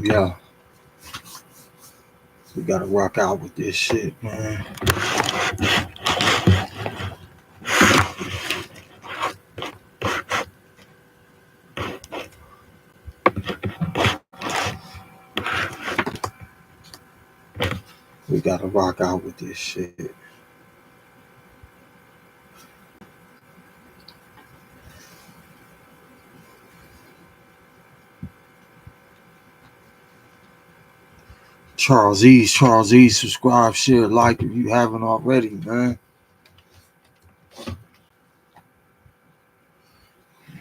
Yeah, we gotta rock out with this shit, man. We gotta rock out with this shit. Charles E, subscribe, share, like if you haven't already, man.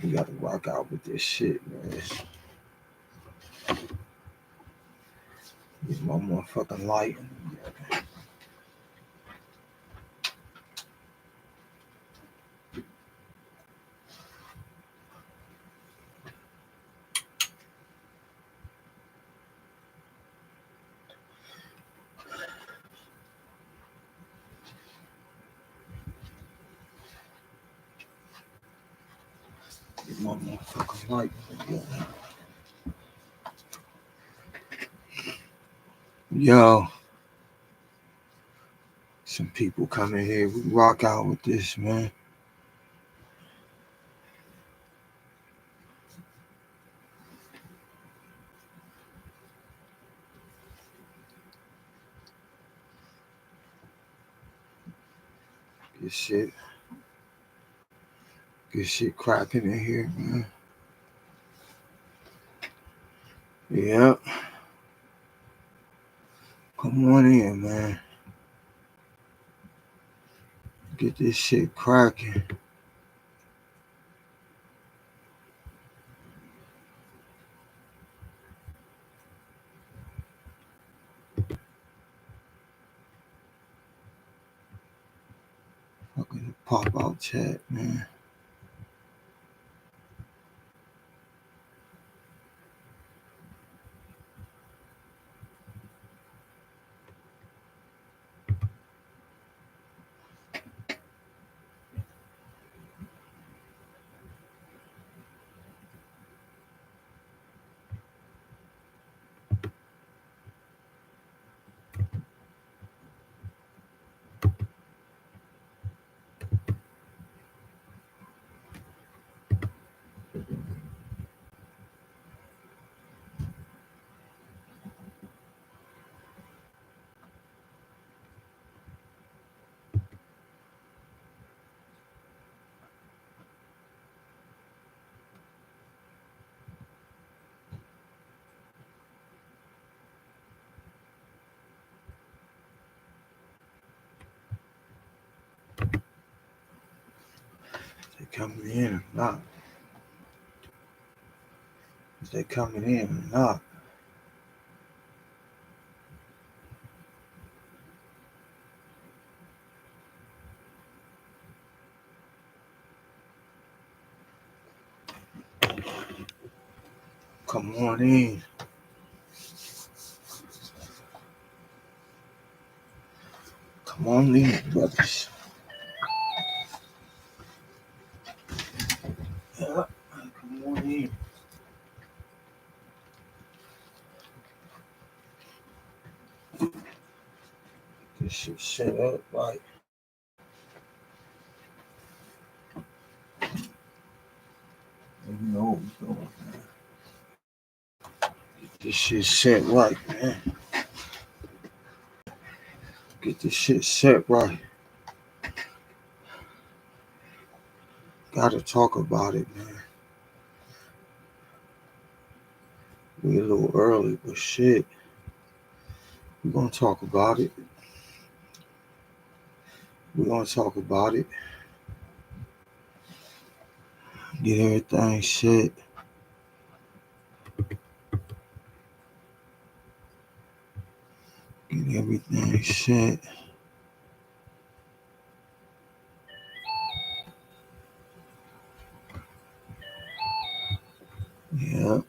We gotta rock out with this shit, man. Get my motherfucking light. Get my motherfucking light. Yo, some people come in here. We rock out with this, man. Good shit. Good shit cracking in here, man. Yeah. Come on in, man. Get this shit cracking. Fucking pop out chat, man. They coming in or not? Is they coming in or not? Come on in. Come on in, brothers. Yeah, come on in. This shit set up right. You know what we're doing, man. Get this shit set right, man. Get this shit set right. Gotta talk about it, man. We a little early, but shit. We're gonna talk about it. We're gonna talk about it. Get everything set. Get everything set. Yeah.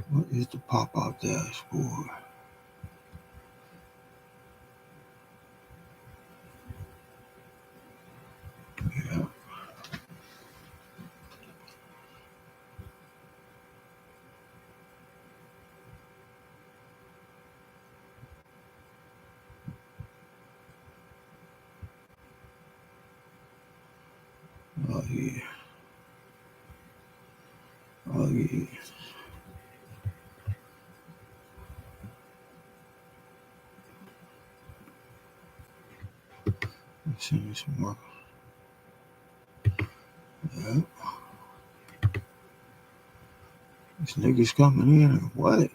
What is the pop-out dashboard? Yeah. Oh yeah. Oh yeah. Let's see some more. Yeah. This niggas coming in or what?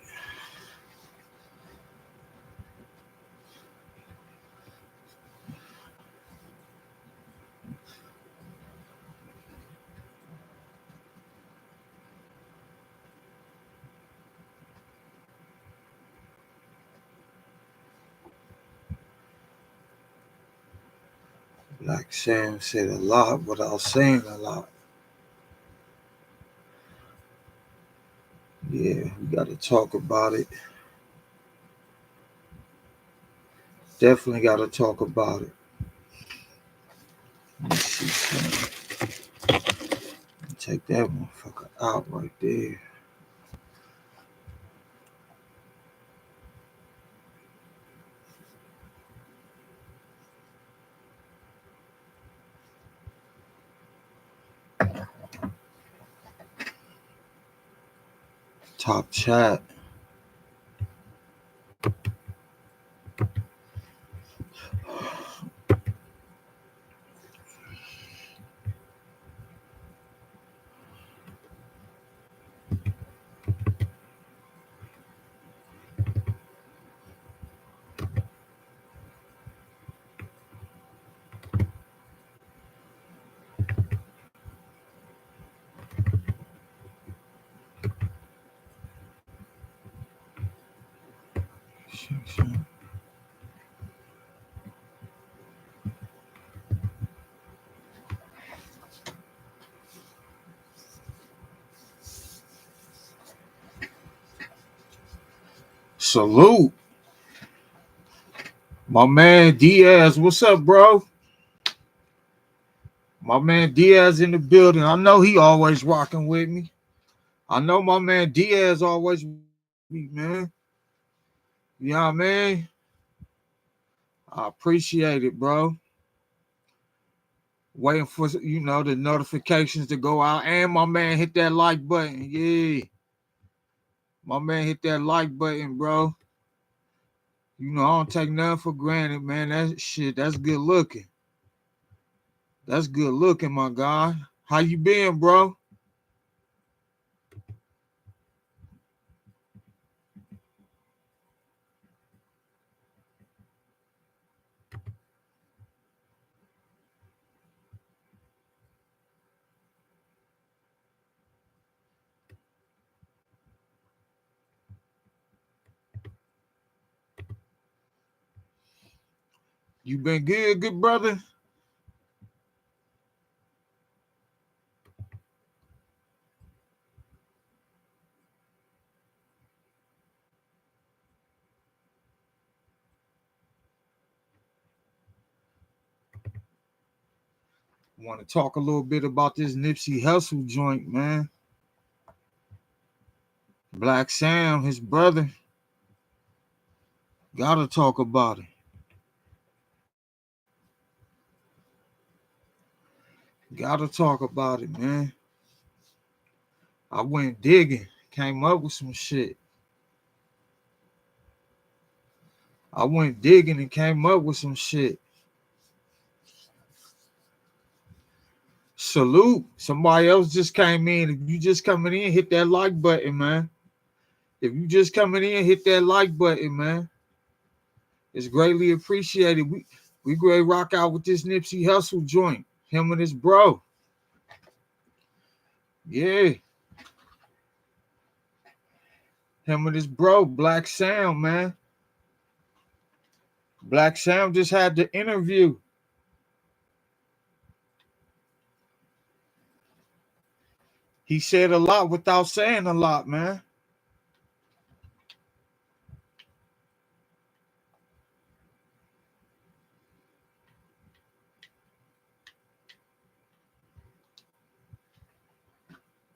Like Sam said a lot without saying a lot. Yeah, we gotta talk about it. Definitely gotta talk about it. Let me see something. Take that motherfucker out right there. Top chat. Salute. My man Diaz. What's up, bro? My man Diaz in the building. I know he always rocking with me. I know my man Diaz always with me, man. You know what I mean? I appreciate it, bro. Waiting for the notifications to go out. And my man hit that like button. Yeah. My man hit that like button, bro. I don't take nothing for granted, man. That's good looking. That's good looking, my guy. How you been, bro? You been good brother? Want to talk a little bit about this Nipsey Hussle joint, man. Black Sam, his brother. Gotta talk about it. Gotta talk about it, man. I went digging, came up with some shit. I went digging and came up with some shit. Salute. Somebody else just came in. If you just coming in, hit that like button, man. If you just coming in, hit that like button, man. It's greatly appreciated. We great rock out with this Nipsey Hussle joint. Him and his bro. Yeah. Him and his bro, Black Sam, man. Black Sam just had the interview. He said a lot without saying a lot, man.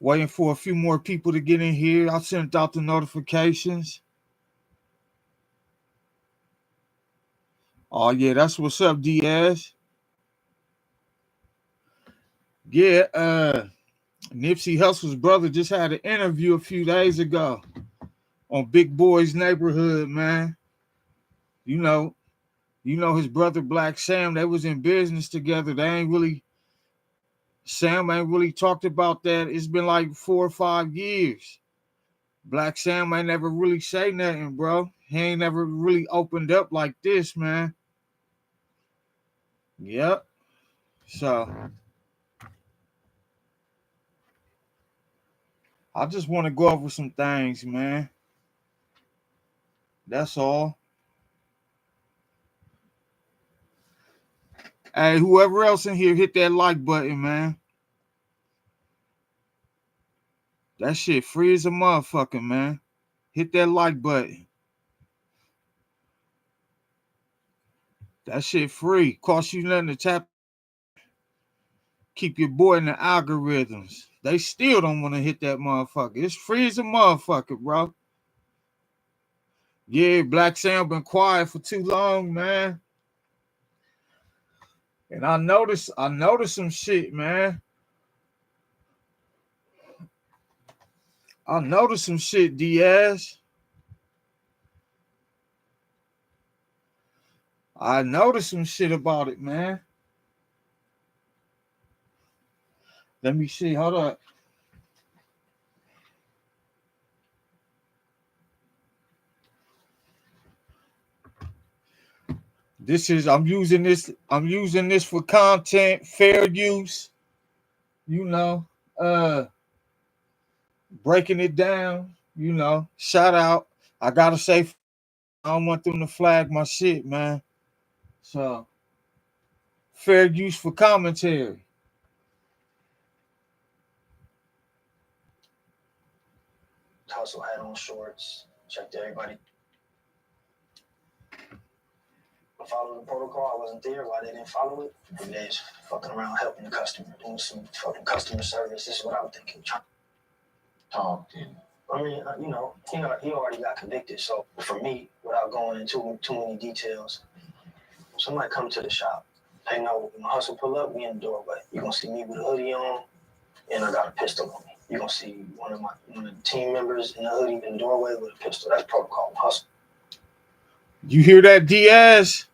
Waiting for a few more people to get in here. I sent out the notifications. Oh yeah, that's what's up, Diaz. Yeah, Nipsey Hussle's brother just had an interview a few days ago on Big Boy's Neighborhood, man. You know, his brother Black Sam, they was in business together. Sam ain't really talked about that. It's been like 4 or 5 years. Black Sam ain't never really say nothing, bro. He ain't never really opened up like this, man. Yep. So I just want to go over some things, man. That's all. Hey, whoever else in here, hit that like button, man. That shit free as a motherfucker, man. Hit that like button. That shit free. Cost you nothing to tap. Keep your boy in the algorithms. They still don't want to hit that motherfucker. It's free as a motherfucker, bro. Yeah, Black Sam been quiet for too long, man. And I noticed some shit, man. I noticed some shit, Diaz. I noticed some shit about it, man. Let me see. Hold up. I'm using this for content, fair use, you know, breaking it down, shout out. I gotta say, I don't want them to flag my shit, man. So fair use for commentary. Hustle had on shorts, checked everybody. Follow the protocol. I wasn't there. Why they didn't follow it? Maybe they was fucking around helping the customer, doing some fucking customer service. This is what I'm thinking. Talked and I mean, he already got convicted. So for me, without going into too many details, somebody come to the shop. Hey, no, when Hustle pull up, we in the doorway. You're gonna see me with a hoodie on, and I got a pistol on me. You're gonna see one of the team members in the hoodie in the doorway with a pistol. That's protocol. Hustle. You hear that, Diaz?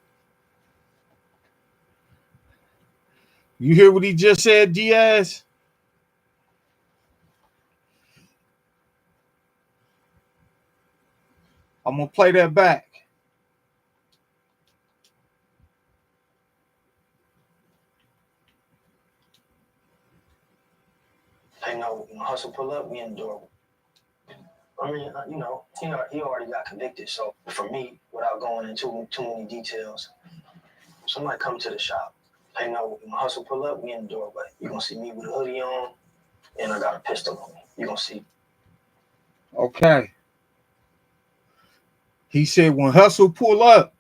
You hear what he just said, Diaz? I'm gonna play that back. Hey, no, when Hustle pull up, we in the doorway. I mean, he already got convicted. So for me, without going into too many details, somebody come to the shop. Hey, no, when Hustle pull up, we in the doorway. You're gonna see me with a hoodie on, and I got a pistol on me. You're gonna see. Okay. He said when Hustle pull up,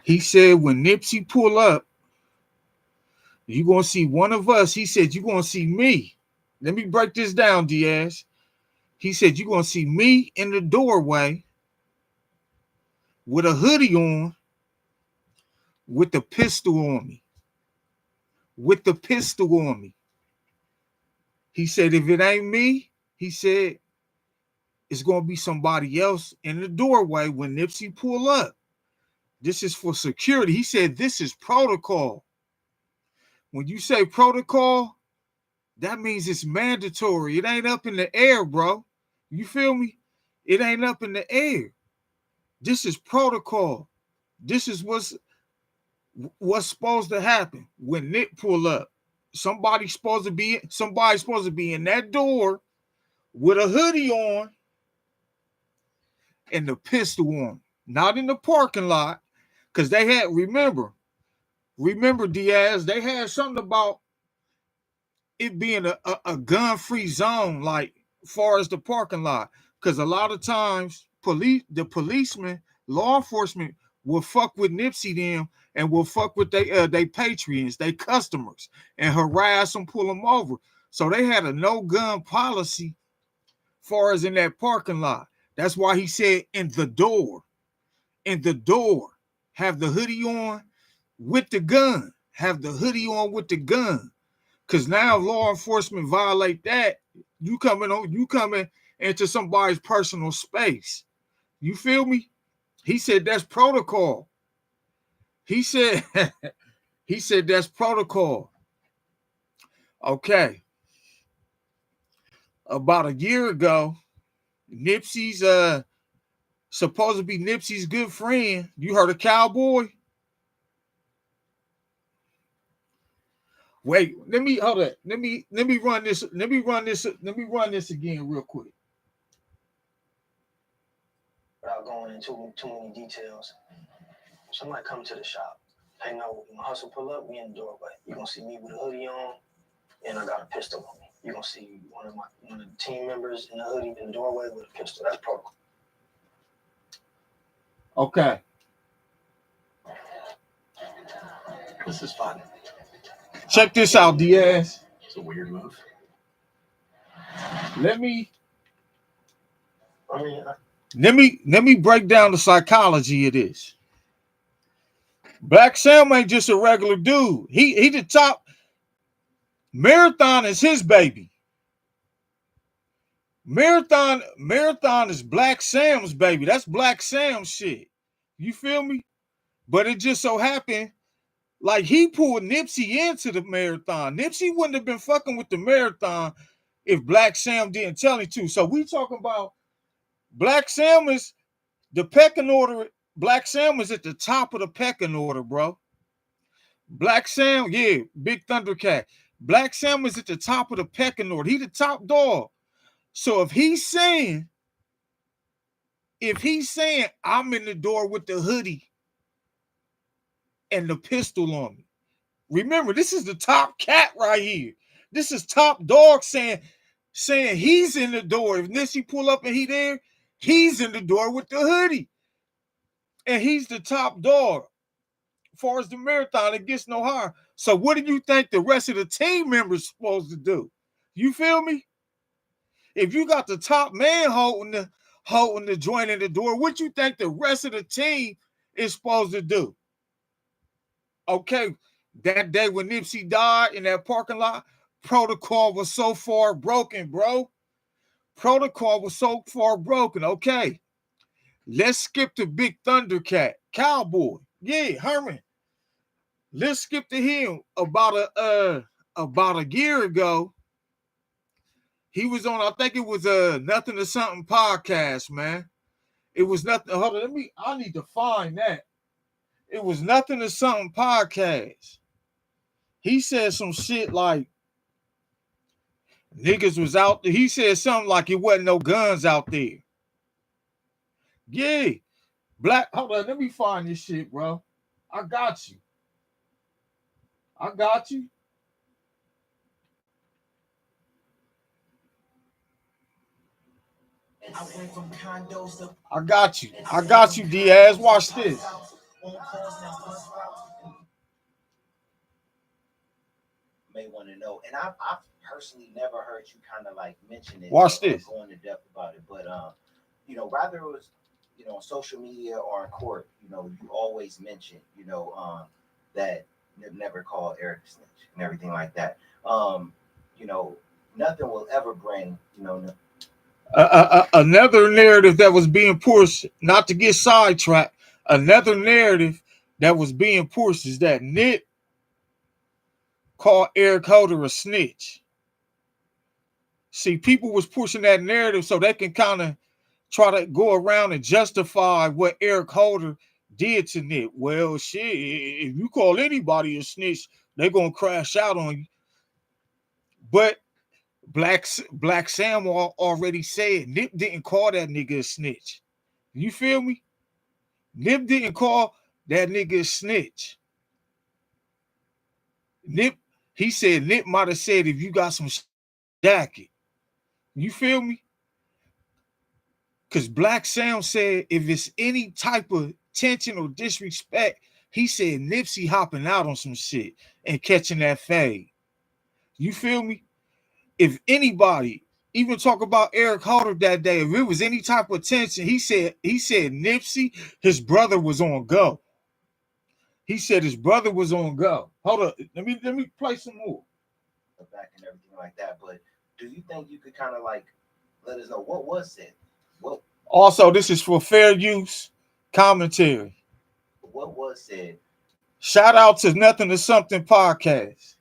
he said when Nipsey pull up, you're going to see one of us. He said you're going to see me. Let me break this down, Diaz. He said you're going to see me in the doorway with a hoodie on, with the pistol on me. With the pistol on me. He said if it ain't me, he said it's going to be somebody else in the doorway when Nipsey pull up. This is for security. He said this is protocol. When you say protocol, that means it's mandatory. It ain't up in the air, bro. You feel me? It ain't up in the air. This is protocol. This is what's supposed to happen when Nick pull up. Somebody's supposed to be in that door with a hoodie on and the pistol on. Not in the parking lot. Because they had, remember, Diaz, they had something about it being a gun-free zone, like far as the parking lot. Because a lot of times the policemen, law enforcement will fuck with Nipsey them and will fuck with they patrons, they customers, and harass them, pull them over. So they had a no gun policy far as in that parking lot. That's why he said in the door, have the hoodie on with the gun. Have the hoodie on with the gun. Cause now law enforcement violate that. You coming into somebody's personal space. You feel me? He said that's protocol. He said he said that's protocol. Okay. About a year ago, Nipsey's supposed to be Nipsey's good friend. You heard of Cowboy? Wait, let me hold it. Let me run this. Let me run this again real quick. Without going into too many details, somebody come to the shop. Hey, no, when Hustle pull up, we in the doorway. You're gonna see me with a hoodie on, and I got a pistol on me. You're gonna see one of the team members in the hoodie in the doorway with a pistol. That's protocol. Okay. This is fun. Check this out, Diaz. It's a weird move. Let me break down the psychology of this. Black Sam ain't just a regular dude. He the top. Marathon is his baby. Marathon is Black Sam's baby. That's Black Sam's shit. You feel me? But it just so happened, like he pulled Nipsey into the Marathon. Nipsey wouldn't have been fucking with the Marathon if Black Sam didn't tell him to. So we talking about Black Sam is the pecking order. Black Sam is at the top of the pecking order, bro. Black Sam, yeah, Big Thundercat. Black Sam is at the top of the pecking order. He the top dog. So if he's saying I'm in the door with the hoodie and the pistol on me. Remember, this is the top cat right here. This is top dog saying he's in the door. If Nipsey pull up and he there, he's in the door with the hoodie. And he's the top dog. As far as the Marathon, it gets no higher. So what do you think the rest of the team members supposed to do? You feel me? If you got the top man holding the joint in the door, what you think the rest of the team is supposed to do? Okay, that day when Nipsey died in that parking lot, protocol was so far broken, bro. Protocol was so far broken. Okay, let's skip to Big Thundercat, Cowboy. Yeah, Herman. Let's skip to him. About a year ago, he was on, I think it was a Nothing to Something podcast, man. It was nothing. Hold on, I need to find that. It was Nothing to Something podcast. He said some shit like niggas was out there. He said something like it wasn't no guns out there. Yeah. Black, hold on, let me find this shit, bro. I got you. I got you. I got you, Diaz. Watch this. May want to know, and I've personally never heard you kind of like mention it. Watch this. Go into depth about it, but whether it was on social media or in court, you always mention that never call Eric a snitch and everything like that. Nothing will ever bring another narrative that was being pushed, not to get sidetracked. Another narrative that was being pushed is that Nip called Eric Holder a snitch. See, people was pushing that narrative so they can kind of try to go around and justify what Eric Holder did to Nip. Well, shit, if you call anybody a snitch, they're going to crash out on you. But Black Sam already said Nip didn't call that nigga a snitch. You feel me? Nip didn't call that nigga a snitch. He said Nip might have said if you got some jacket. You feel me? Because Black Sam said if it's any type of tension or disrespect, he said Nipsey hopping out on some shit and catching that fade. You feel me? if anybody even talk about Eric Holder that day, if it was any type of tension, he said Nipsey, his brother was on go. He said his brother was on go. Hold up, let me play some more. Back and everything like that. But do you think you could kind of like let us know what was said? What Also, this is for fair use commentary. what was said? Shout out to Nothing to Something podcast.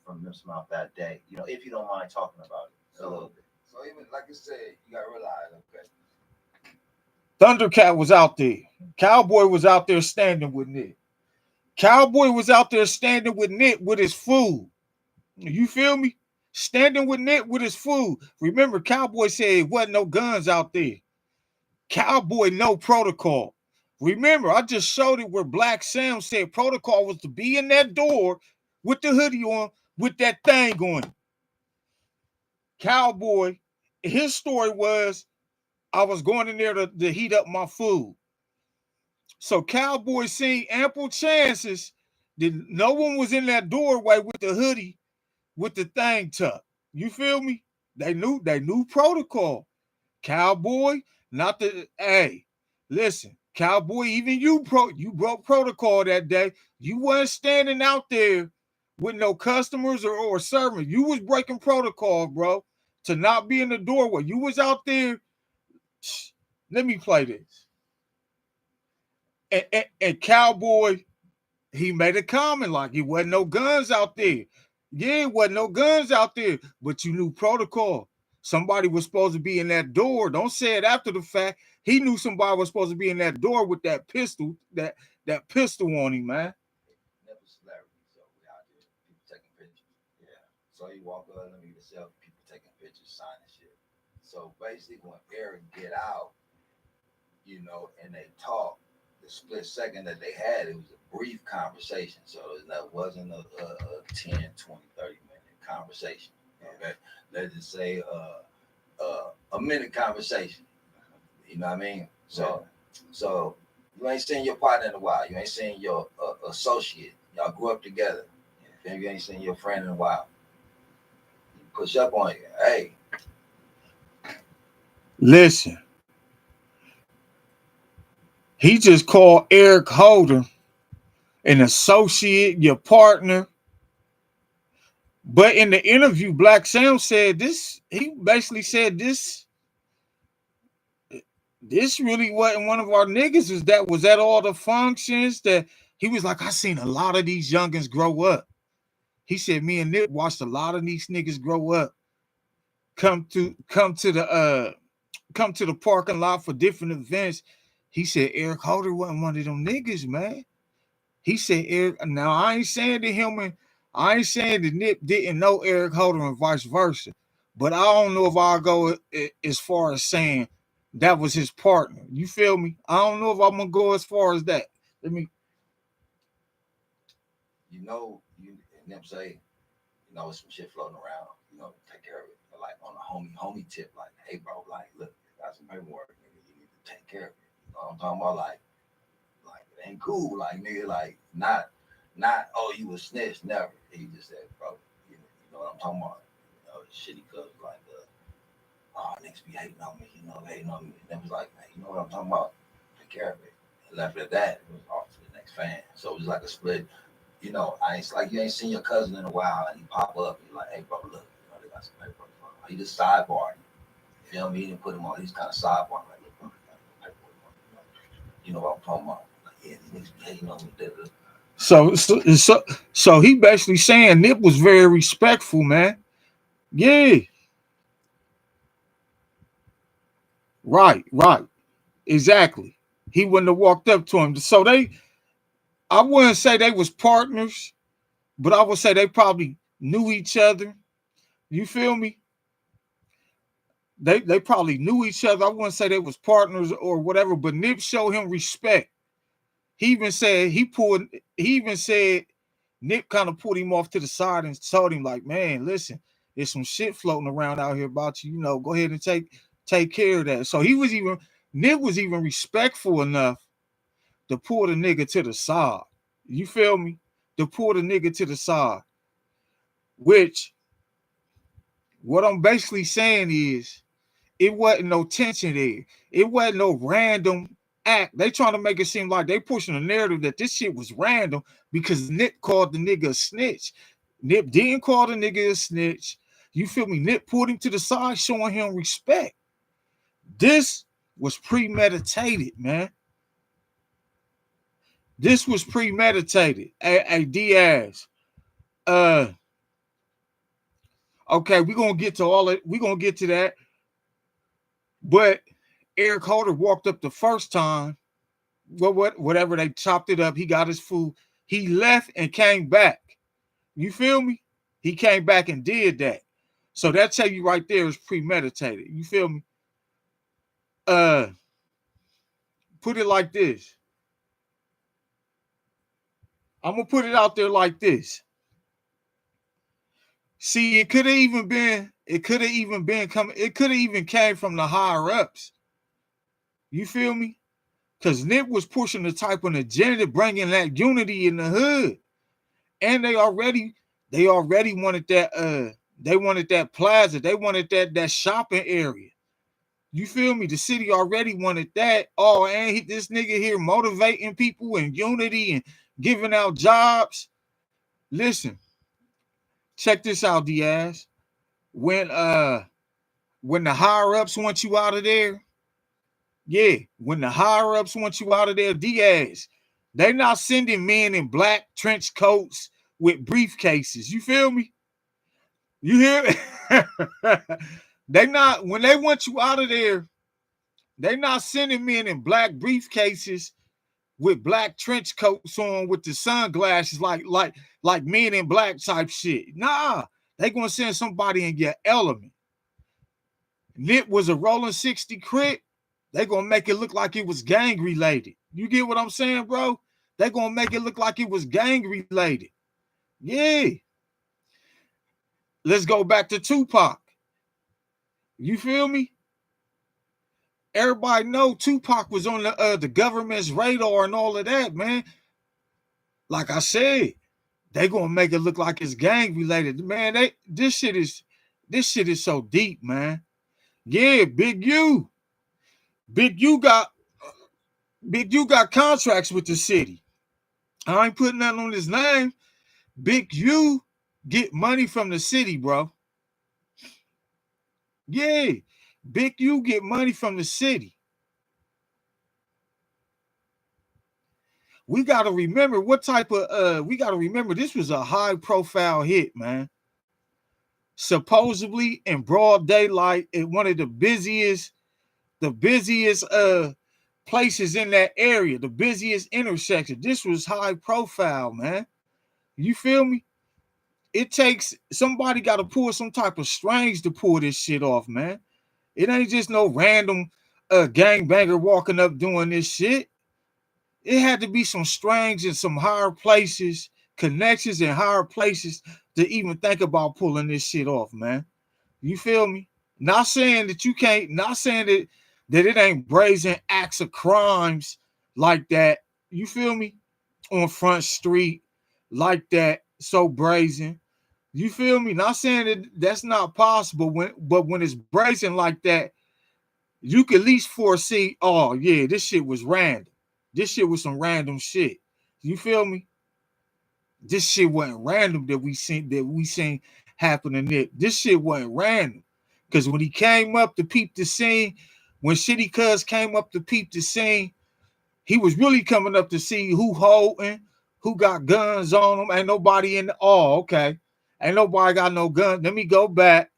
From Nip's mouth that day. If you don't mind talking about it a little bit. So even like you said, you gotta realize, okay, Thundercat was out there. Cowboy was out there standing with Nick. Cowboy was out there standing with Nick with his food. You feel me? Standing with Nick with his food. Remember, Cowboy said it wasn't no guns out there. Cowboy, no protocol. Remember, I just showed it where Black Sam said protocol was to be in that door with the hoodie on, with that thing on. Cowboy, his story was, I was going in there to heat up my food. So Cowboy seen ample chances that no one was in that doorway with the hoodie with the thing tucked. You feel me? They knew protocol. Cowboy, not the hey, listen, Cowboy, even you broke protocol that day. You wasn't standing out there with no customers or servants. You was breaking protocol, bro, to not be in the doorway. You was out there. Let me play this. And Cowboy, he made a comment like it wasn't no guns out there. Yeah, it wasn't no guns out there, but you knew protocol. Somebody was supposed to be in that door. Don't say it after the fact. He knew somebody was supposed to be in that door with that pistol, that pistol on him, man. never celebrity, so we out there, people taking pictures. Yeah. So you walk up and meet yourself, people taking pictures, signing shit. So basically, when Eric get out, and they talk, the split second that they had, it was a brief conversation. So that wasn't a 10, 20, 30-minute conversation. Okay. Let's just say a minute conversation. You know what I mean? So you ain't seen your partner in a while. You ain't seen your associate. Y'all grew up together. You ain't seen your friend in a while. You push up on you. Hey, Listen, he just called Eric Holder an associate, your partner. But in the interview, Black Sam said this. He basically said this really wasn't one of our niggas. Was at all the functions that he was like, I seen a lot of these youngins grow up. He said me and Nick watched a lot of these niggas grow up, come to the parking lot for different events. He said Eric Holder wasn't one of them niggas, man. He said Eric. Now I ain't saying that Nip didn't know Eric Holder and vice versa, but I don't know if I'll go as far as saying that was his partner. You feel me? I don't know if I'm gonna go as far as that. Let me. you nipsey, it's some shit floating around. Take care of it. But like on a homie tip, like, hey bro, like look, got some paperwork, nigga. You need to take care of it. You know what I'm talking about? Like it ain't cool. Like nigga, like not oh you a snitch, never. He just said, bro, you know what I'm talking about? Shitty cuz like oh niggas be hating on me, hating on me. And it was like, man, you know what I'm talking about? Take care of it. And after that, it was off to the next fan. So it was like a split. I ain't like you ain't seen your cousin in a while and he pop up and you're like, hey bro, look, they got some paperwork. He just sidebarred. You feel me? He didn't put him on, he's kind of sidebarring, like, look, bro, they got some paperwork. You know what I'm talking about? Like, yeah, these niggas be hating on me. So he basically saying Nip was very respectful, man. Yeah. Right. Exactly. He wouldn't have walked up to him. So I wouldn't say they was partners, but I would say they probably knew each other. You feel me? They probably knew each other. I wouldn't say they was partners or whatever, but Nip showed him respect. He even said Nip kind of pulled him off to the side and told him, like, man, listen, there's some shit floating around out here about you. Go ahead and take care of that. So Nip was even respectful enough to pull the nigga to the side. You feel me? To pull the nigga to the side. Which What I'm basically saying is it wasn't no tension there. It wasn't no random act. They trying to make it seem like they pushing a narrative that this shit was random because Nip called the nigga a snitch. Nip didn't call the nigga a snitch. You feel me? Nip pulled him to the side, showing him respect. This was premeditated, man. This was premeditated. Hey, Diaz. Okay, we're gonna get to all it. We're gonna get to that. But Eric Holder walked up the first time. Whatever they chopped it up, he got his food. He left and came back. You feel me? He came back and did that. So that tell you right there is premeditated. You feel me? Put it like this. I'm gonna put it out there like this. See, it could have even been coming, it could have even came from the higher ups. You feel me? Because Nip was pushing the type of agenda, bringing that unity in the hood. And they already wanted that they wanted that plaza, they wanted that shopping area. You feel me? The city already wanted that. Oh, and this nigga here motivating people and unity and giving out jobs. Listen, check this out, Diaz. When the higher ups want you out of there, yeah, when the higher ups want you out of there, Diaz, they not sending men in black trench coats with briefcases. You feel me? You hear me? They not, when they want you out of there, they not sending men in black briefcases with black trench coats on with the sunglasses like men in black type shit. Nah, they gonna send somebody in your element. Nip was a rolling 60 crit. They gonna make it look like it was gang related. You get what I'm saying, bro? They gonna make it look like it was gang related. Yeah. Let's go back to Tupac. You feel me? Everybody know Tupac was on the government's radar and all of that, man. Like I said, they gonna make it look like it's gang related, man. This shit is so deep, man. Yeah, Big U got contracts with the city. I ain't putting that on his name. Big U get money from the city, bro. Yeah, Big U get money from the city. We got to remember we got to remember this was a high profile hit, man. Supposedly in broad daylight at one of the busiest places in that area, the busiest intersection. This was high profile, man. You feel me? It takes somebody got to pull some type of strings to pull this shit off, man. It ain't just no random gangbanger walking up doing this shit. It had to be some strings in some higher places, connections in higher places to even think about pulling this shit off, man. You feel me? Not saying that you can't, not saying that it ain't brazen acts of crimes like that. You feel me? On Front Street like that, so brazen. You feel me? Not saying that that's not possible, but when it's brazen like that, you can at least foresee, oh yeah, this shit was random. This shit was some random shit. You feel me? This shit wasn't random that we seen happen in it. This shit wasn't random. Cause when he came up to peep the scene, when Shitty Cuz came up to peep the scene, he was really coming up to see who holding, who got guns on them. Ain't nobody in the, oh, okay. Ain't nobody got no gun. Let me go back.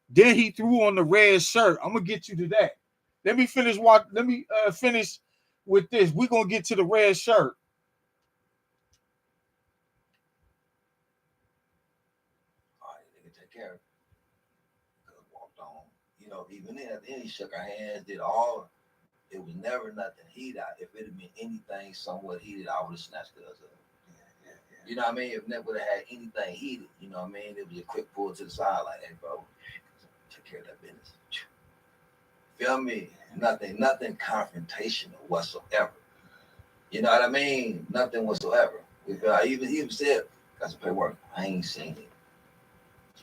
Then he threw on the red shirt. I'm gonna get you to that. Let me finish with this. We're gonna get to the red shirt. All right, nigga, take care of it. Cuz walked on. You know, even then at the end he shook our hands, did all. It was never nothing heated. If it had been anything somewhat heated, I would have snatched Cuz up. Yeah. You know what I mean? If Nip would have had anything heated, you know what I mean? It was a quick pull to the side, like, hey, bro, take care of that business. Feel me? Nothing confrontational whatsoever. You know what I mean? Nothing whatsoever. I even said, got some paperwork. I ain't seen it.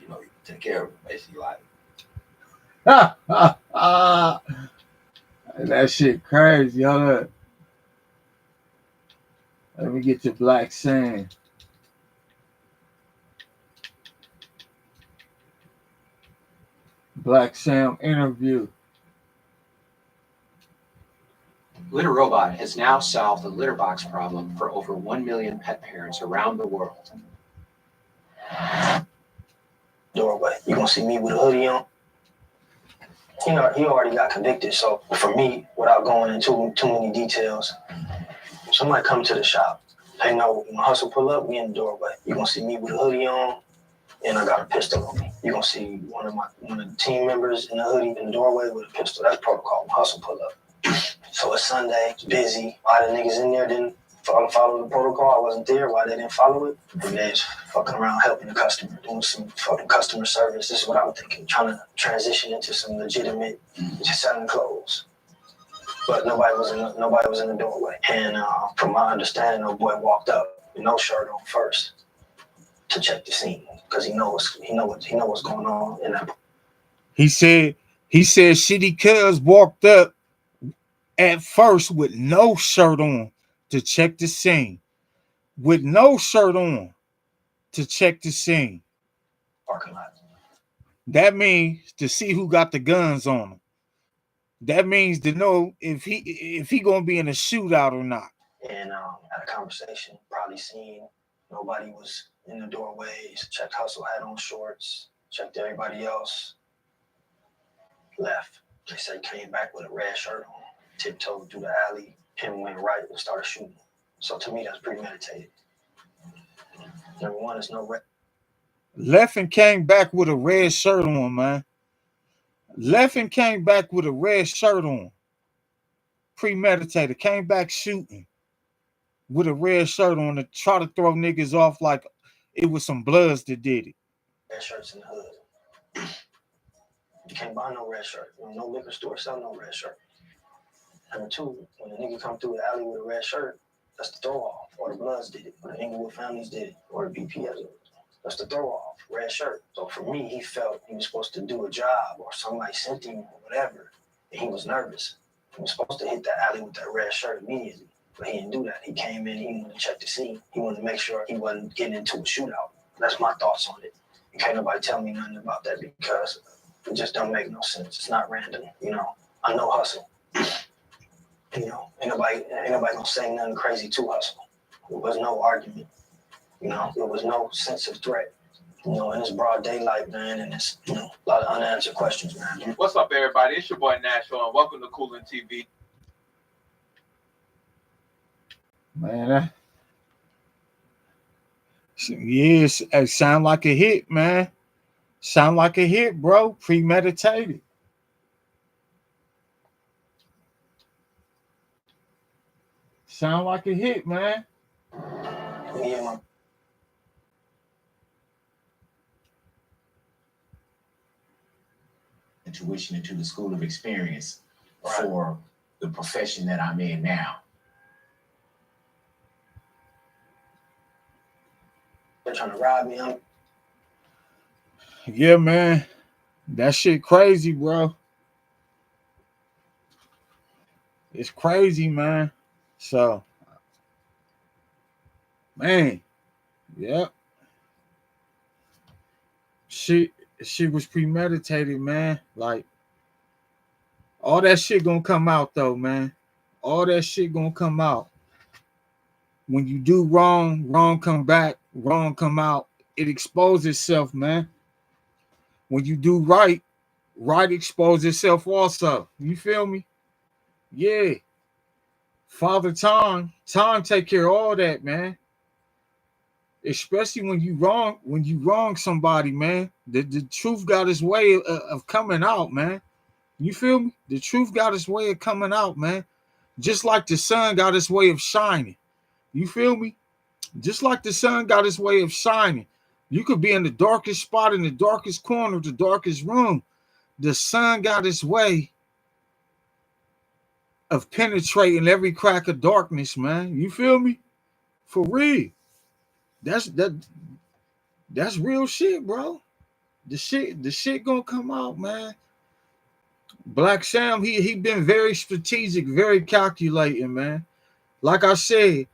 You know, you can take care of it. Basically, like, That shit crazy. Hold up. Let me get to Black Sand. Black Sam interview. Litter Robot has now solved the litter box problem for over 1 million pet parents around the world. Doorway. You gonna see me with a hoodie on? He already got convicted. So for me, without going into too many details, somebody come to the shop. They know when Hustle pull up, we in the doorway. You gonna see me with a hoodie on, and I got a pistol on me. You gonna see one of the team members in the hoodie in the doorway with a pistol. That's protocol when Hustle pull up. So it's Sunday, it's busy. Why the niggas in there didn't follow the protocol? I wasn't there. Why they didn't follow it? And they was fucking around helping the customer, doing some fucking customer service. This is what I'm thinking, trying to transition into some legitimate just selling clothes. But nobody was in the doorway. And from my understanding, the boy walked up with no shirt on first to check the scene because he knows what's going on in that. He said Shitty Cuz walked up at first with no shirt on to check the scene. With no shirt on to check the scene. Parking lot. That means to see who got the guns on him. That means to know if he gonna be in a shootout or not. And had a conversation, probably seen nobody was in the doorways, checked Hustle, had on shorts, checked everybody else, left. They say came back with a red shirt on, tiptoed through the alley, him went right and started shooting. So to me, that's premeditated. Number one, there's no red. Left and came back with a red shirt on, man. Left and came back with a red shirt on. Premeditated. Came back shooting with a red shirt on to try to throw niggas off like it was some Bloods that did it. Red shirts in the hood. You can't buy no red shirt. No liquor store sell no red shirt. Number two, when a nigga come through the alley with a red shirt, that's the throw off. Or the Bloods did it, or the Inglewood families did it, or the BPS. That's the throw off, red shirt. So for me, he felt he was supposed to do a job, or somebody sent him, or whatever, and he was nervous. He was supposed to hit that alley with that red shirt immediately, but he didn't do that. He came in, he wanted to check the scene. He wanted to make sure he wasn't getting into a shootout. That's my thoughts on it. And can't nobody tell me nothing about that because it just don't make no sense. It's not random, you know. I know Hustle. You know, ain't nobody gonna say nothing crazy to Hustle. There was no argument. You know, there was no sense of threat. You know, and it's broad daylight, man, and it's, you know, a lot of unanswered questions, man. What's up, everybody? It's your boy Nashville, and welcome to Coolin TV. Man, yes, it sound like a hit, man. Sound like a hit, bro. Premeditated. Sound like a hit, man. Yeah, Tuition into the school of experience right. for the profession that I'm in now. They're trying to rob me. Yeah, man. That shit crazy, bro. It's crazy, man. So, man, yeah. Shit was premeditated, man. Like, all that shit gonna come out, though, man. All that shit gonna come out. When you do wrong, wrong come back, wrong come out. It exposes itself, man. When you do right, right expose itself also. You feel me? Yeah. Father Time take care of all that, man. Especially when you wrong somebody, man. The truth got its way of coming out, man. You feel me? The truth got its way of coming out, man. Just like the sun got its way of shining. You feel me? Just like the sun got its way of shining. You could be in the darkest spot, in the darkest corner, the darkest room. The sun got its way of penetrating every crack of darkness, man. You feel me? For real. That's real shit, bro. The shit gonna come out, man. Black Sam, he been very strategic, very calculating, man. Like I said,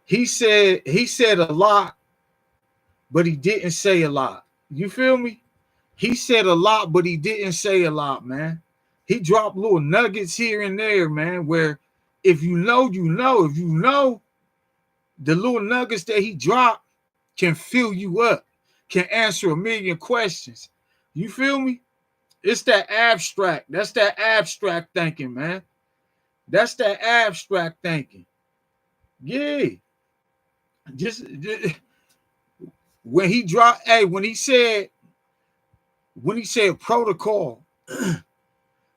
he said a lot, but he didn't say a lot. You feel me? He said a lot, but he didn't say a lot, man. He dropped little nuggets here and there, man, where if you know, you know. If you know, the little nuggets that he dropped can fill you up, can answer a million questions. You feel me? It's that abstract. That's that abstract thinking, man. That's that abstract thinking. Yeah. Just when he dropped, hey, when he said protocol,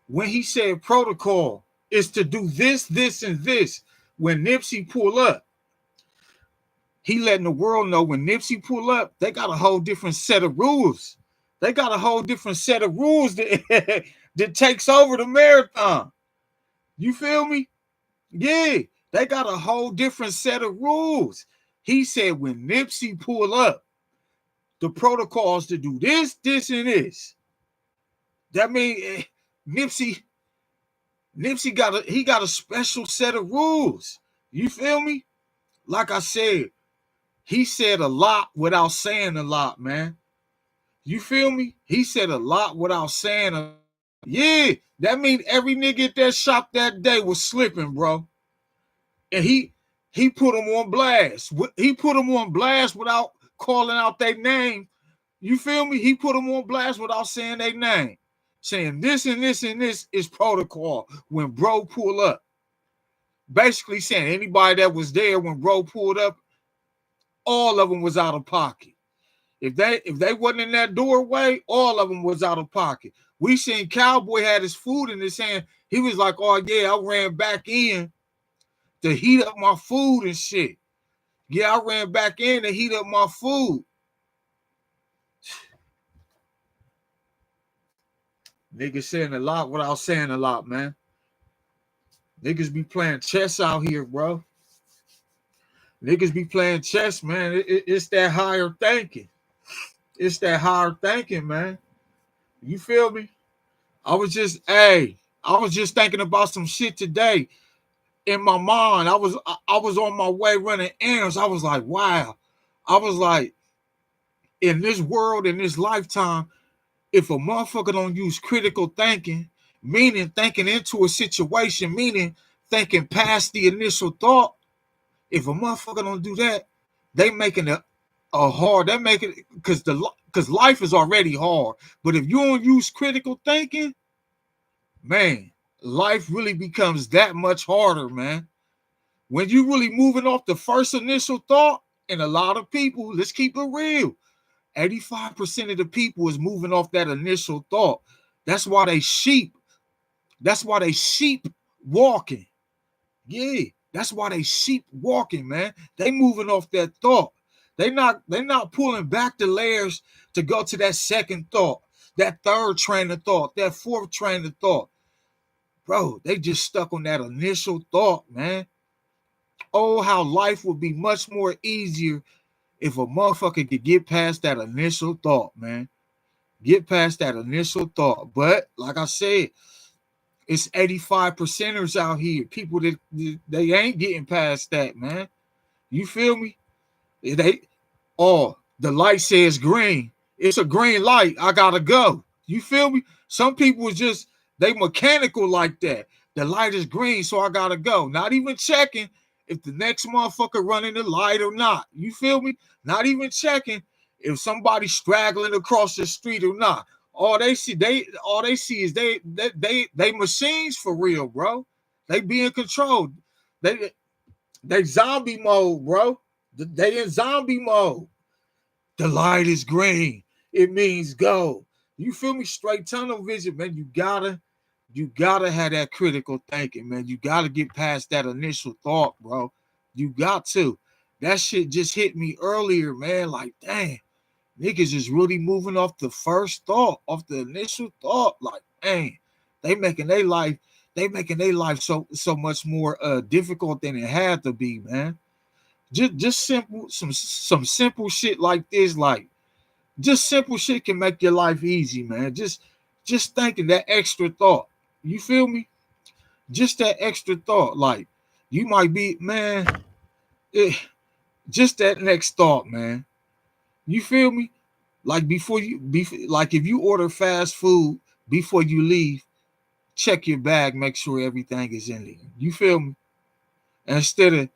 when he said protocol is to do this, this, and this. When Nipsey pull up, he letting the world know when Nipsey pull up, they got a whole different set of rules. They got a whole different set of rules that, that takes over the marathon. You feel me? Yeah, they got a whole different set of rules. He said when Nipsey pull up, the protocols to do this, this, and this. That means Nipsey got a special set of rules. You feel me? Like I said, he said a lot without saying a lot, man. You feel me? He said a lot without saying a. Yeah, that means every nigga at that shop that day was slipping, bro. And he put them on blast. He put them on blast without calling out their name. You feel me? He put them on blast without saying their name. Saying this and this and this is protocol when bro pull up. Basically saying anybody that was there when bro pulled up, all of them was out of pocket. If they wasn't in that doorway, all of them was out of pocket. We seen Cowboy had his food in his hand. He was like, oh yeah, I ran back in to heat up my food and shit. Yeah, I ran back in to heat up my food. Niggas saying a lot without saying a lot, man. Niggas be playing chess out here, bro. Niggas be playing chess, man. It's that higher thinking. It's that higher thinking, man. You feel me? I was just thinking about some shit today in my mind. I was on my way running errands. I was like, wow. I was like, in this world, in this lifetime, if a motherfucker don't use critical thinking, meaning thinking into a situation, meaning thinking past the initial thought, if a motherfucker don't do that, they making a hard. They make it because life is already hard. But if you don't use critical thinking, man, life really becomes that much harder, man. When you really moving off the first initial thought, and a lot of people, let's keep it real, 85% of the people is moving off that initial thought. That's why they sheep. That's why they sheep walking. Yeah, that's why they sheep walking, man. They moving off that thought. They not pulling back the layers to go to that second thought, that third train of thought, that fourth train of thought. Bro, they just stuck on that initial thought, man. Oh, how life would be much more easier if a motherfucker could get past that initial thought, man. Get past that initial thought. But like I said, it's 85 percenters out here. People that they ain't getting past that, man. You feel me? The light says green. It's a green light. I gotta go. You feel me? Some people is just they mechanical like that. The light is green, so I gotta go. Not even checking if the next motherfucker running the light or not. You feel me? Not even checking if somebody's straggling across the street or not. All they see is they machines for real, bro. They being controlled. They zombie mode, bro. They in zombie mode. The light is green. It means go. You feel me? Straight tunnel vision, man. You gotta have that critical thinking, man. You gotta get past that initial thought, bro. You got to. That shit just hit me earlier, man. Like, dang, niggas is really moving off the first thought, off the initial thought. Like, dang, they making their life so much more difficult than it had to be, man. Just simple some simple shit like this, like just simple shit can make your life easy, man. Just Just thinking that extra thought. You feel me? Just that extra thought. Like, you might be, man, just that next thought, man. You feel me? Like like if you order fast food before you leave, check your bag, make sure everything is in there. You feel me? Instead of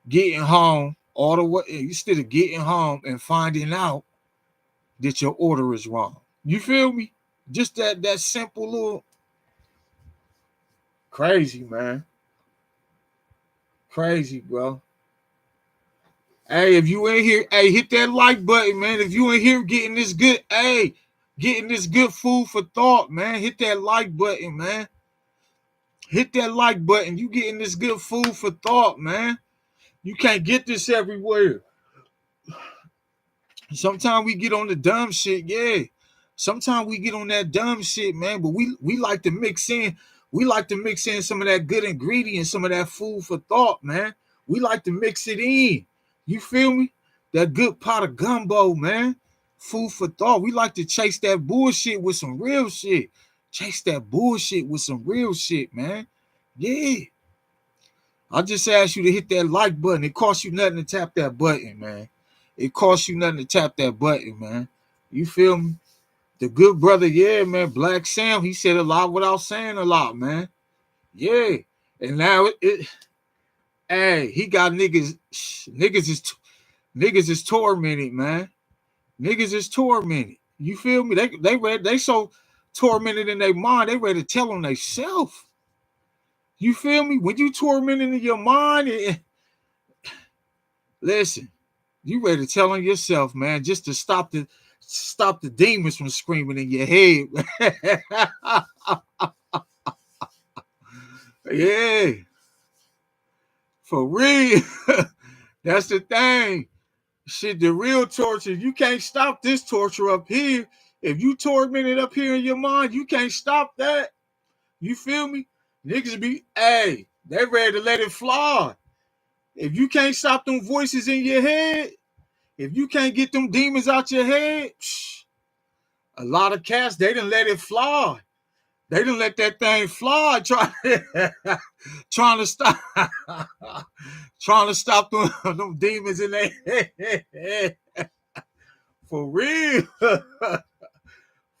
getting home all the way, instead of getting home and finding out that your order is wrong. You feel me? Just that simple little crazy, man. Crazy, bro. Hey, if you in here, hey, hit that like button, man. If you in here getting this good, hey, getting this good food for thought, man. Hit that like button, man. Hit that like button. You getting this good food for thought, man. You can't get this everywhere. Sometimes we get on the dumb shit, yeah. Sometimes we get on that dumb shit, man. But we like to mix in. We like to mix in some of that good ingredient, some of that food for thought, man. We like to mix it in. You feel me? That good pot of gumbo, man. Food for thought. We like to chase that bullshit with some real shit. Chase that bullshit with some real shit, man. Yeah. I just asked you to hit that like button. It costs you nothing to tap that button, man. It costs you nothing to tap that button, man. You feel me? The good brother, yeah, man. Black Sam, he said a lot without saying a lot, man. Yeah. And now hey, he got niggas is tormented, man. Niggas is tormented. You feel me? They so tormented in their mind, they ready to tell on themselves. You feel me? When you tormented in your mind, listen, you ready to tell on yourself, man, just to stop the demons from screaming in your head. Yeah, for real. That's the thing. Shit, the real torture, you can't stop this torture up here. If you tormented up here in your mind, you can't stop that. You feel me? Niggas be, hey, they ready to let it fly. If you can't stop them voices in your head, if you can't get them demons out your head, a lot of cats, they didn't let it fly. They didn't let that thing fly, trying to stop them demons in their head. For real.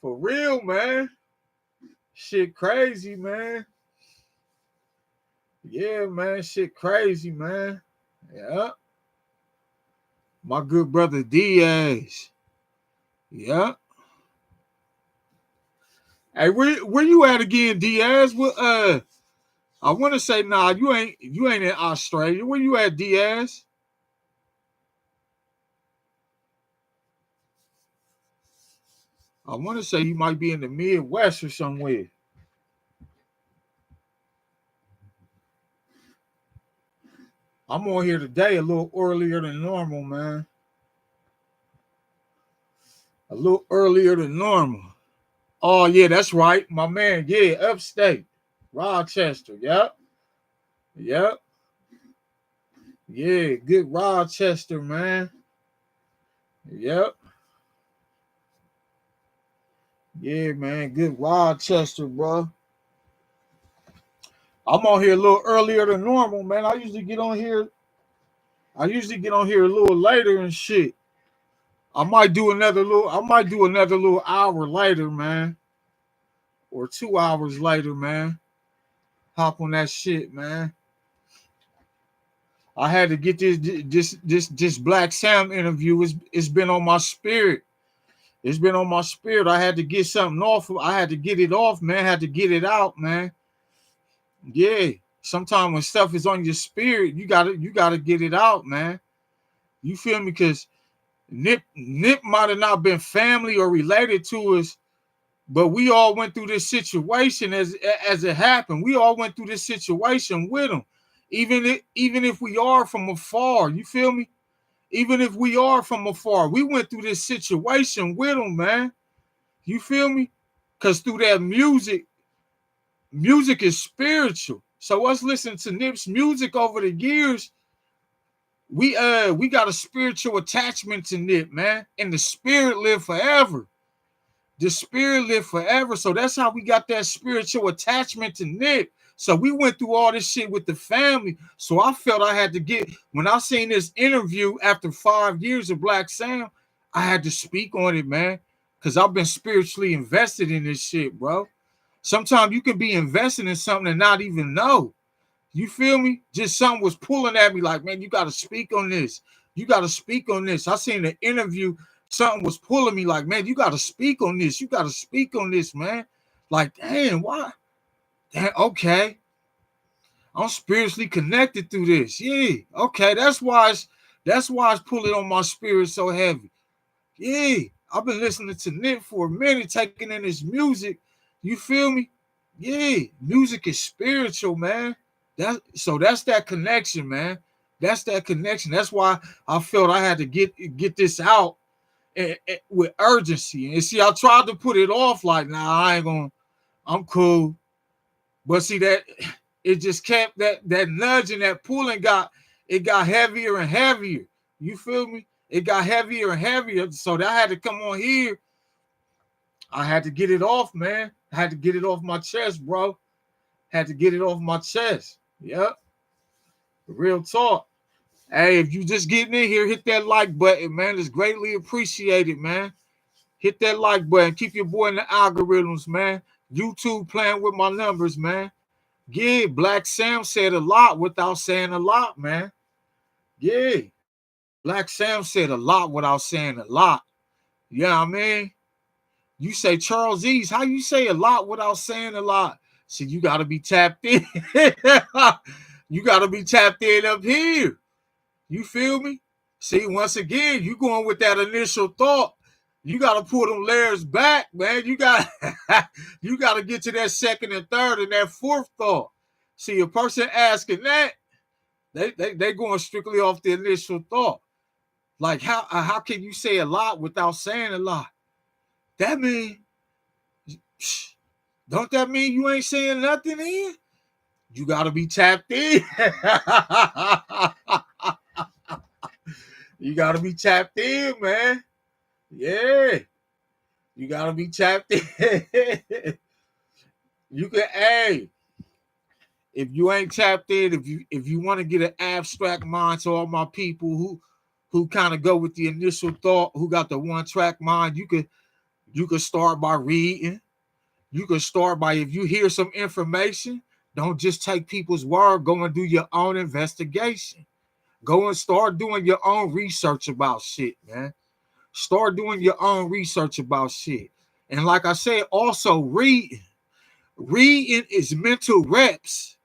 For real, man. Shit crazy, man. Yeah, man. Shit crazy, man. Yeah. My good brother Diaz. Yeah. Hey, where you at again, Diaz? I want to say, nah, you ain't in Australia. Where you at, Diaz? I want to say you might be in the Midwest or somewhere. I'm on here today a little earlier than normal, man. A little earlier than normal. Oh, yeah, that's right. My man, yeah, upstate. Rochester, yep. Yep. Yeah, good Rochester, man. Yep. Yeah, man, good Rochester, bro. I'm on here a little earlier than normal, man. I usually get on here a little later and shit. I might do another little hour later, man. Or 2 hours later, man. Hop on that shit, man. I had to get this Black Sam interview. It's been on my spirit. It's been on my spirit. I had to get something off. I had to get it off, man. I had to get it out, man. Yeah. Sometimes when stuff is on your spirit, you gotta get it out, man. You feel me? Because Nip might have not been family or related to us, but we all went through this situation as it happened. We all went through this situation with him. Even if we are from afar, you feel me? Even if we are from afar, we went through this situation with him, man. You feel me? Because through that music is spiritual. So us listening to Nip's music over the years, we got a spiritual attachment to Nip, man. And the spirit live forever. the spirit live forever. So that's how we got that spiritual attachment to Nip. So we went through all this shit with the family. So I felt I had to get, when I seen this interview after 5 years of Black Sam, I had to speak on it, man. Because I've been spiritually invested in this shit, bro. Sometimes you can be invested in something and not even know. You feel me? Just something was pulling at me like, man, you got to speak on this. You got to speak on this. I seen the interview. Something was pulling me like, man, you got to speak on this. You got to speak on this, man. Like, damn, why? Damn, okay. I'm spiritually connected through this. Yeah, okay. That's why it's pulling on my spirit so heavy. Yeah, I've been listening to Nick for a minute, taking in his music. You feel me? Yeah, music is spiritual, man. That's that connection, man. That's that connection. That's why I felt I had to get this out with urgency. And see, I tried to put it off like, nah, I ain't gonna. I'm cool. But see that it just kept that nudging, that pulling got heavier and heavier. You feel me? It got heavier and heavier. So that I had to come on here. I had to get it off, man. I had to get it off my chest, bro. Had to get it off my chest. Yep. Real talk. Hey, if you just getting in here, hit that like button, man. It's greatly appreciated, man. Hit that like button. Keep your boy in the algorithms, man. YouTube playing with my numbers, man. Yeah, Black Sam said a lot without saying a lot, man. Yeah. Black Sam said a lot without saying a lot. You know what I mean? You say Charles East, how you say a lot without saying a lot? See, you got to be tapped in. You got to be tapped in up here. You feel me? See, once again, you going with that initial thought. You got to pull them layers back, man. You got you got to get to that second and third and that fourth thought. See, a person asking that, they going strictly off the initial thought. Like, how can you say a lot without saying a lot? That mean, don't that mean you ain't saying nothing in? You got to be tapped in. You got to be tapped in, man. Yeah. You got to be tapped in. You can, hey, if you ain't tapped in, if you want to get an abstract mind to all my people who kind of go with the initial thought, who got the one track mind, you could start by reading. You can start by, if you hear some information, don't just take people's word. Go and do your own investigation. Go and start doing your own research about shit, man. Start doing your own research about shit. And like I said, also reading. Reading is mental reps.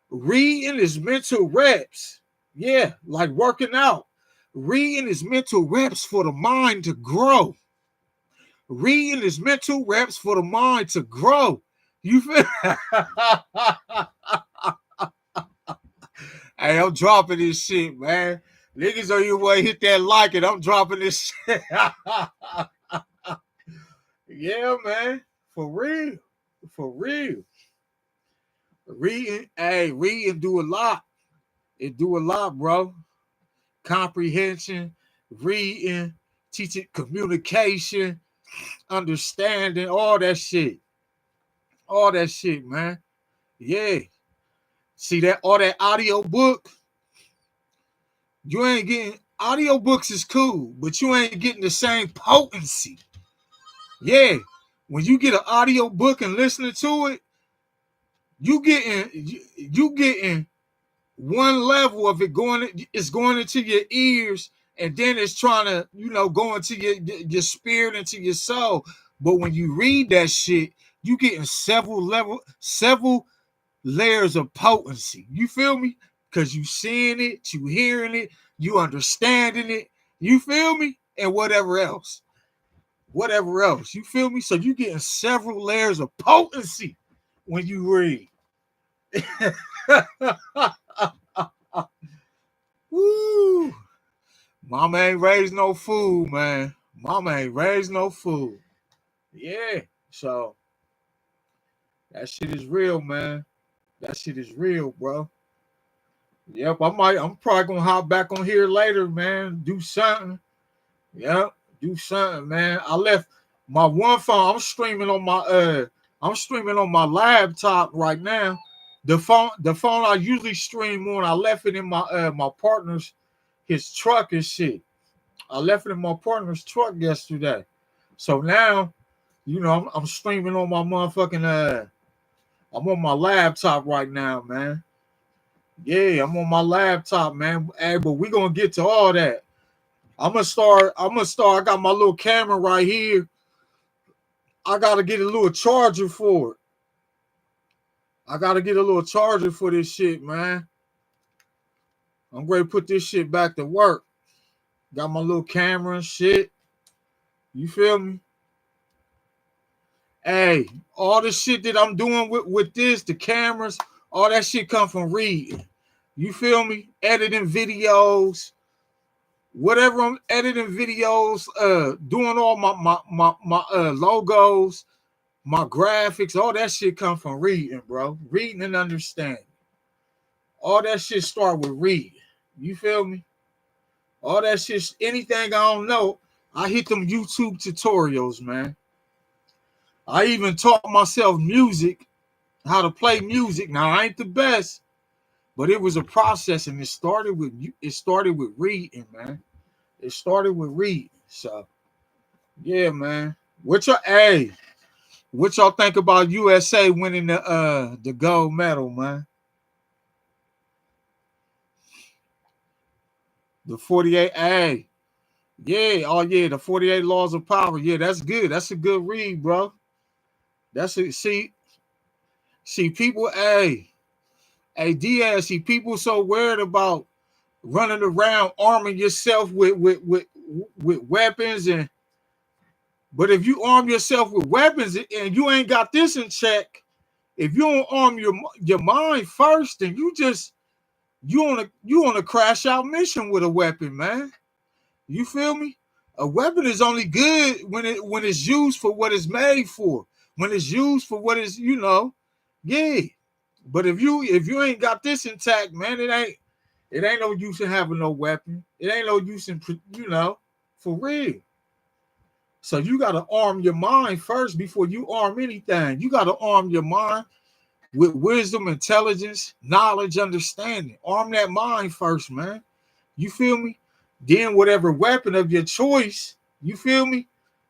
Reading is mental reps. Yeah, like working out. Reading is mental reps for the mind to grow. Reading is mental reps for the mind to grow. You feel? Hey, I'm dropping this shit, man. Niggas on your way, hit that like it. I'm dropping this shit. Yeah, man. For real. For real. Reading do a lot. It do a lot, bro. Comprehension, reading, teaching, communication, understanding, all that shit. All that shit, man. Yeah. See that, all that audio book? You ain't getting, audiobooks is cool, but you ain't getting the same potency. Yeah. When you get an audio book and listening to it, you getting one level of it it's going into your ears, and then it's trying to, go into your spirit, into your soul. But when you read that shit, you getting several layers of potency. You feel me? Because you seeing it, you hearing it, you understanding it. You feel me? And whatever else. You feel me? So you getting several layers of potency when you read. Woo! Mama ain't raised no fool, man. Mama ain't raised no fool. Yeah. So that shit is real, man. That shit is real, bro. Yep, I'm probably gonna hop back on here later, man. Do something. Yep, do something, man. I left my one phone, I'm streaming on my laptop right now. The phone I usually stream on, I left it in my partner's his truck and shit. I left it in my partner's truck yesterday. So now, I'm streaming on my motherfucking I'm on my laptop right now, man. Yeah, I'm on my laptop, man. Hey, but we gonna get to all that. I got my little camera right here. I gotta get a little charger for it. I gotta get a little charger for this shit, man. I'm ready to put this shit back to work. Got my little camera and shit. You feel me? Hey, all the shit that I'm doing with this, the cameras, all that shit come from reading. You feel me? Editing videos, whatever I'm editing videos, doing all my logos, my graphics, all that shit come from reading, bro. Reading and understanding. All that shit start with reading. You feel me? All that shit, anything I don't know, I hit them YouTube tutorials, man. I even taught myself music, how to play music. Now I ain't the best, but it was a process, and it started with reading, man. It started with reading. So yeah, man. What y'all think about USA winning the gold medal, man? The 48 A. Yeah, oh yeah, the 48 laws of power. Yeah, that's good. That's a good read, bro. That's it. See people, hey Diaz, see people so worried about running around arming yourself with weapons, but if you arm yourself with weapons and you ain't got this in check, if you don't arm your mind first, then you on a crash out mission with a weapon, man. You feel me? A weapon is only good when it's used for what it's made for. When it's used for what it's, yeah. But if you ain't got this intact, man, it ain't no use in having no weapon. It ain't no use in for real. So you gotta arm your mind first before you arm anything. You gotta arm your mind with wisdom, intelligence, knowledge, understanding. Arm that mind first, man. You feel me? Then whatever weapon of your choice, you feel me?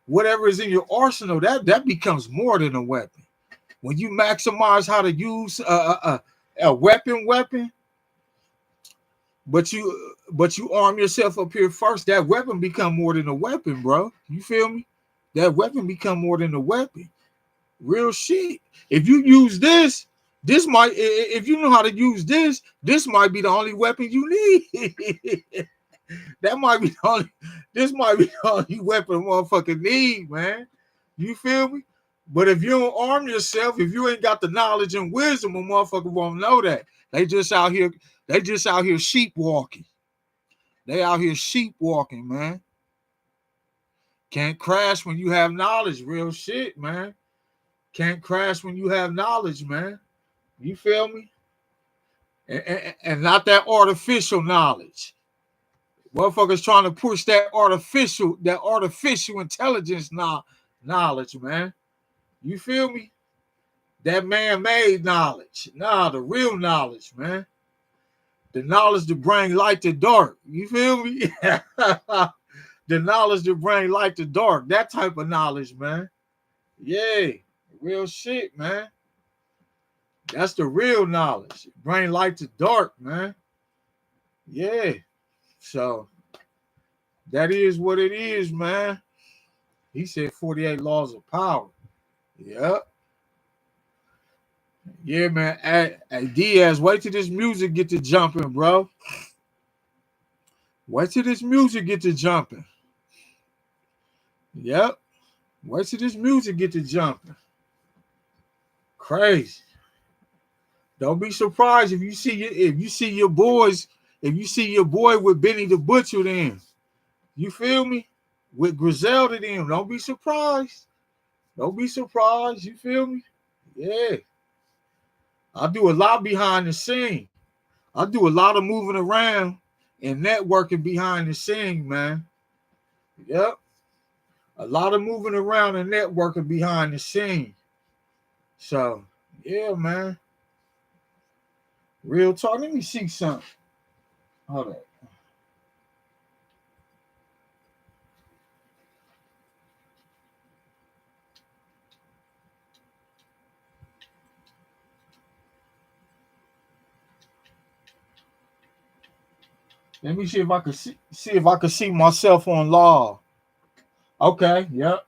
Whatever is in your arsenal, that becomes more than a weapon. When you maximize how to use a weapon, but you arm yourself up here first, that weapon become more than a weapon, bro. You feel me? That weapon become more than a weapon. Real shit. If you use this might, if you know how to use this might be the only weapon you need. That might be the only, this might be the only weapon a motherfucker need, man. You feel me? But if you don't arm yourself, if you ain't got the knowledge and wisdom, a motherfucker won't know that. They just out here sheep walking. They out here sheep walking, man. Can't crash when you have knowledge. Real shit, man. Can't crash when you have knowledge, man. You feel me? And not that artificial knowledge. Motherfuckers trying to push that artificial intelligence knowledge, man. You feel me? That man-made knowledge. Nah, the real knowledge, man. The knowledge to bring light to dark. You feel me? The knowledge to bring light to dark. That type of knowledge, man. Yeah. Real shit, man. That's the real knowledge. Bring light to dark, man. Yeah. So that is what it is, man. He said 48 laws of power. Yep. Yeah, man. Hey, Diaz, wait till this music get to jumping, bro. Wait till this music get to jumping. Yep. Wait till this music get to jumping. Crazy. Don't be surprised if you see your boys, if you see your boy with Benny the Butcher then. You feel me? With Griselda then. Don't be surprised. Don't be surprised. You feel me? Yeah. I do a lot behind the scene. I do a lot of moving around and networking behind the scene, man. Yep. A lot of moving around and networking behind the scene. So yeah, man. Real talk. Let me see something. Hold on. Let me see if I can see if I can see myself on live. Okay, yep.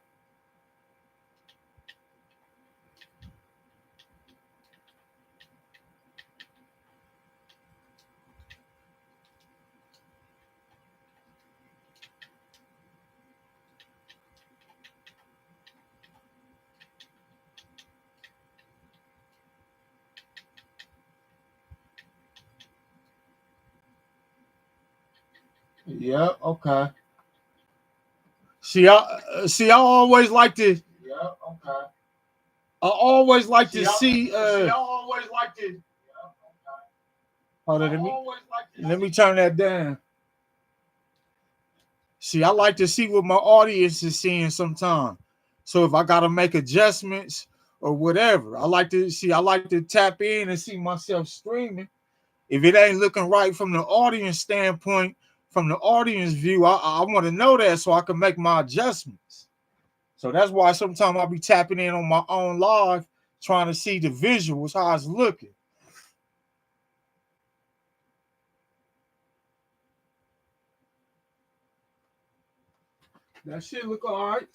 Yep, okay. I always like to Yeah, okay. I always like to see I always like to. hold on, I always like to. let me turn that down. See, I like to see what my audience is seeing sometimes. So if I gotta make adjustments or whatever, I like to tap in and see myself streaming. If it ain't looking right from the audience standpoint, from the audience view, I want to know that so I can make my adjustments. So that's why sometimes I'll be tapping in on my own live, trying to see the visuals, how it's looking. That shit look all right.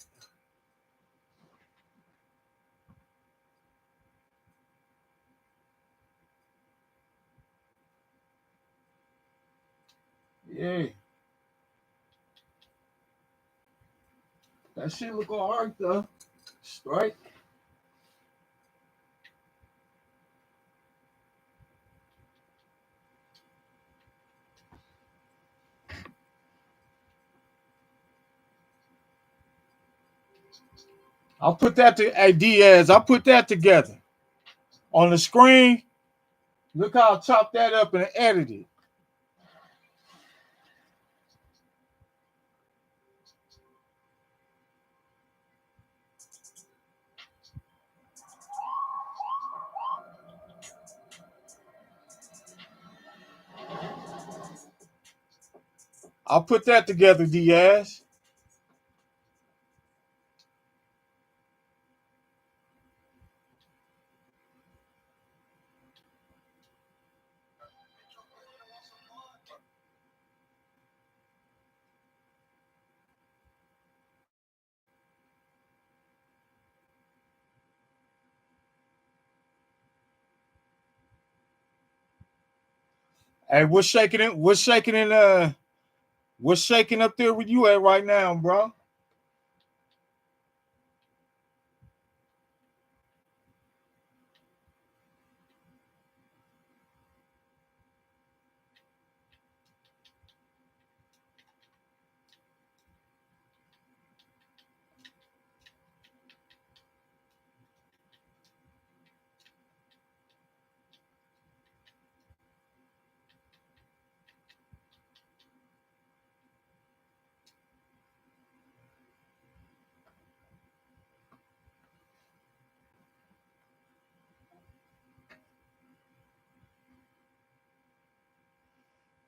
Yeah. That shit look all right though. Straight. I'll put that to hey Diaz. I'll put that together. On the screen, look how I chopped that up and edited. I'll put that together, Diaz. Hey, what's shaking up there with you at right now, bro?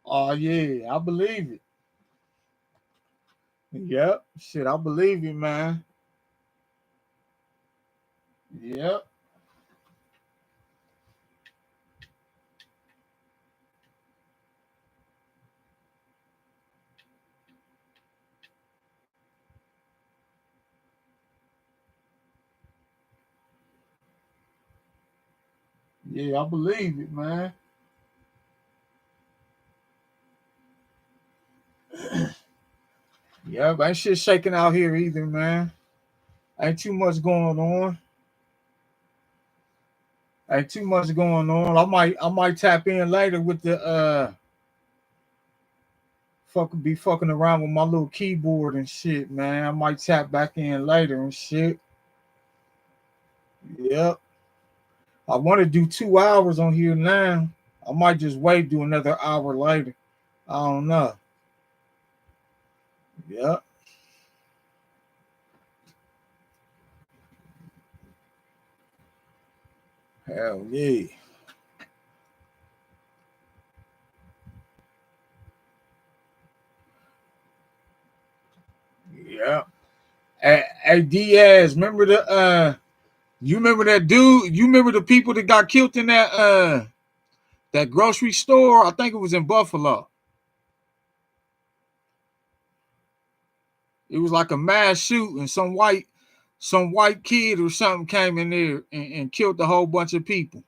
Oh yeah, I believe it. Yep. Shit, I believe it, man. Yep. Yeah, I believe it, man. Yep, ain't shit shaking out here either, man. Ain't too much going on. Ain't too much going on. I might tap in later with the be fucking around with my little keyboard and shit, man. I might tap back in later and shit. Yep. I want to do 2 hours on here now. I might just wait, do another hour later. I don't know. Yep. Hell yeah. Yeah. Hey Diaz, remember you remember that dude? You remember the people that got killed in that grocery store? I think it was in Buffalo. It was like a mass shoot, and some white kid or something came in there and killed a whole bunch of people.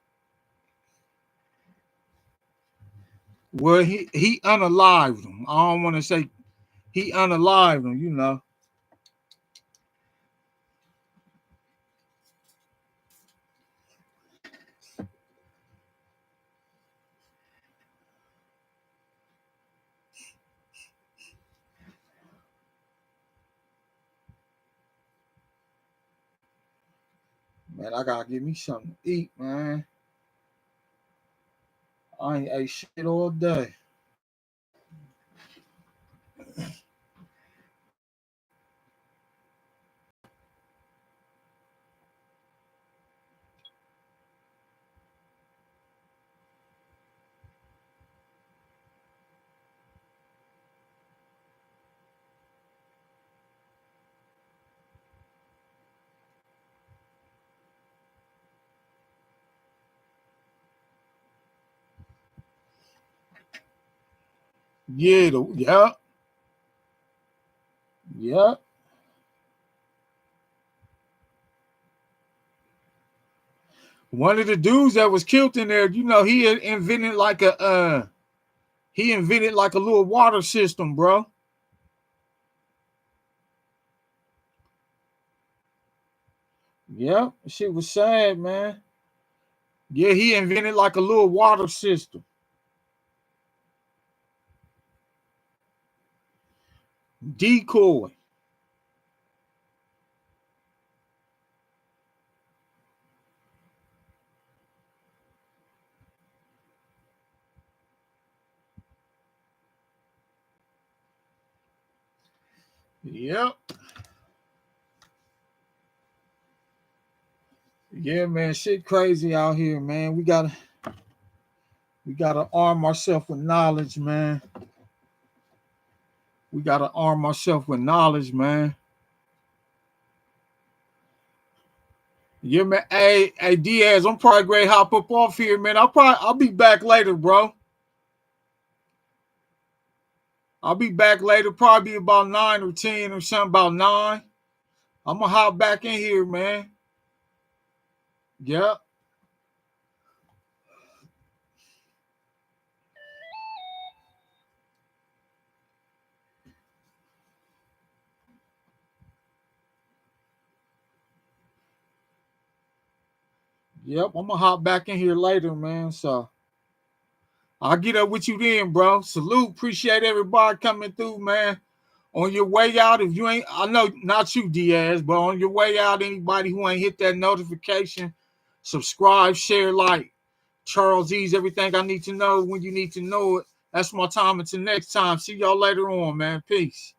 Well, he unalived them. I don't want to say he unalived them, you know. Man, I gotta give me something to eat, man. I ain't ate shit all day. Yeah, yeah. One of the dudes that was killed in there, you know, he had invented like he invented like a little water system, bro. Yep, shit was sad, man. Yeah, he invented like a little water system. Decoy. Yep. Yeah, man, shit crazy out here, man. We gotta arm ourselves with knowledge, man. We gotta arm ourselves with knowledge, man. Yeah, man. Hey, Diaz, I'm probably great hop up off here, man. I'll be back later, bro. I'll be back later, probably about 9 or 10 or something, about 9. I'm gonna hop back in here, man. Yep. Yep. I'm gonna hop back in here later, man. So I'll get up with you then, bro. Salute. Appreciate everybody coming through, man. On your way out, if you ain't, I know not you, Diaz, but on your way out, anybody who ain't hit that notification, subscribe, share, like. Charles E's everything I need to know when you need to know it. That's my time. Until next time. See y'all later on, man. Peace.